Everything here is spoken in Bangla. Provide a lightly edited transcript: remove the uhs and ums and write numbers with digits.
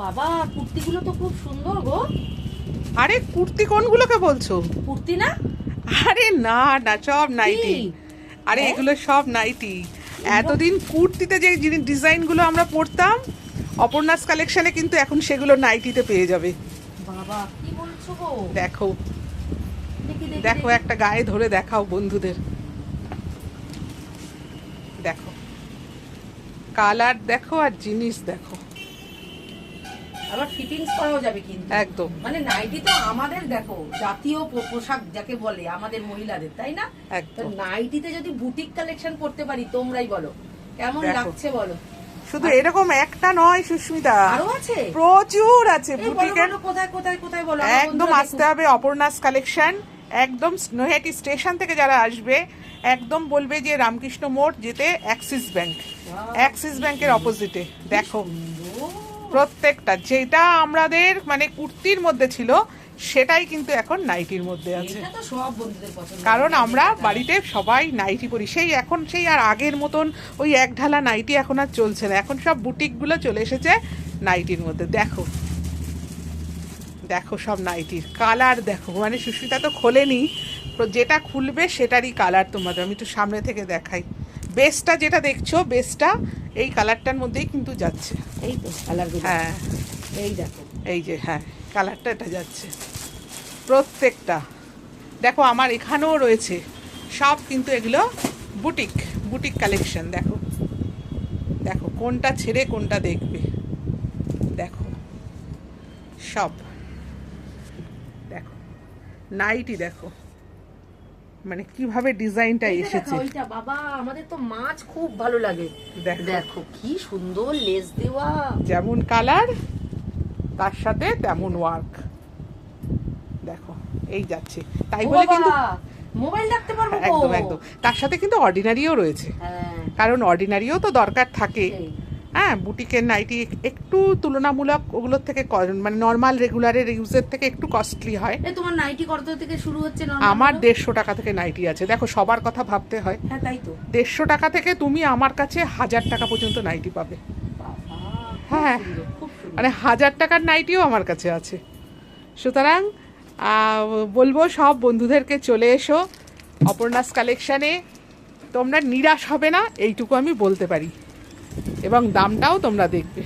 বাবা কুর্তিগুলো তো খুব সুন্দর গো। আরে কুর্তি কোনগুলোকে বলছো? কুর্তি না? আরে না না, সব নাইটি। আরে এগুলো সব নাইটি। এতদিন কুর্তিতে যে ডিজাইনগুলো আমরা পরতাম অপর্ণাস কালেকশনে, কিন্তু এখন সেগুলো নাইটিতে পেয়ে যাবে। বাবা কি বলছো গো? দেখো দেখি দেখি দেখো, একটা গায়ে ধরে দেখাও বন্ধুদের। দেখো কালার দেখো আর জিনিস দেখো। আবার ফিটিংস করাও যাবে কিন্তু একদম মানে নাইটি তো আমাদের দেখো জাতীয় পোশাক যাকে বলে আমাদের মহিলাদের, তাই না? তো একদম। নাইটিতে যদি বুটিক কালেকশন করতে পারি তোমরাই বলো কেমন দেখো। লাগছে বলো। শুধু এরকম একটা নয় সুস্মিতা, আরো আছে, প্রচুর আছে এই বলো বুটিকের। বলো, কোথায় কোথায় কোথায় বলো, আমার একদম বন্ধুরা আসতে হবে অপর্ণাস কালেকশন। একদম নৈহাটি স্টেশন থেকে যারা আসবে একদম বলবে যে রামকৃষ্ণ মোড় যেতে অ্যাক্সিস ব্যাংক, অ্যাক্সিস ব্যাংকের অপোজিটে। দেখো প্রত্যেকটা যেটা আমাদের মানে কুর্তির মধ্যে ছিল সেটাই কিন্তু এখন নাইটির মধ্যে আছে। এটা তো সব বন্ধুদের পছন্দ, কারণ আমরা বাড়িতে সবাই নাইটি পরি, সেই আর আগের মতন ওই এক ঢালা নাইটি এখন আর চলছে না। এখন সব বুটিকগুলো চলে এসেছে নাইটির মধ্যে। দেখো দেখো সব নাইটির কালার দেখো, মানে সুস্মিতা তো খোলেনি, তো যেটা খুলবে সেটারই কালার তোমাদের আমি একটু সামনে থেকে দেখাই। বেসটা যেটা দেখছো, বেসটা এই কালারটার মধ্যেই কিন্তু যাচ্ছে। এই তো কালারগুলো, হ্যাঁ এই দেখো এই যে, হ্যাঁ কালারটা এটা যাচ্ছে প্রত্যেকটা। দেখো আমার এখানেও রয়েছে সব, কিন্তু এগুলো বুটিক বুটিক কালেকশন। দেখো দেখো কোনটা ছেড়ে কোনটা দেখবে, দেখো সব দেখো নাইটি দেখো, মানে কিভাবে ডিজাইনটা এই যে এসেছে। দেখো, ওইটা বাবা আমাদের তো মাছ খুব ভালো লাগে। দেখো দেখো কি সুন্দর লেস দেওয়া, যেমন কালার তার সাথে তেমন ওয়ার্ক। দেখো এই যাচ্ছে, তাই ও বলে বাবা, কিন্তু মোবাইল রাখতে পারবো গো। একদম একদম তার সাথে কিন্তু অর্ডিনারিও রয়েছে, হ্যাঁ কারণ অর্ডিনারিও তো দরকার থাকে। সেই। হ্যাঁ বুটিকের নাইটি একটু তুলনামূলক ওগুলোর থেকে মানে নর্মাল রেগুলারের ইউজের থেকে একটু কস্টলি হয়। এই তোমার নাইটি কত থেকে শুরু হচ্ছে? আমার 150 টাকা থেকে নাইটি আছে। দেখো সবার কথা ভাবতে হয়। হ্যাঁ তাই তো। 150 টাকা থেকে তুমি আমার কাছে 1000 টাকা পর্যন্ত নাইটি পাবে। বাবা হ্যাঁ খুব সুন্দর। মানে 1000 টাকার নাইটিও আমার কাছে আছে। সুতরাং বলবো সব বন্ধুদেরকে চলে এসো অপর্ণাস কালেকশানে, তোমরা নিরাশ হবে না এইটুকু আমি বলতে পারি, এবং দামটাও তোমরা দেখবে।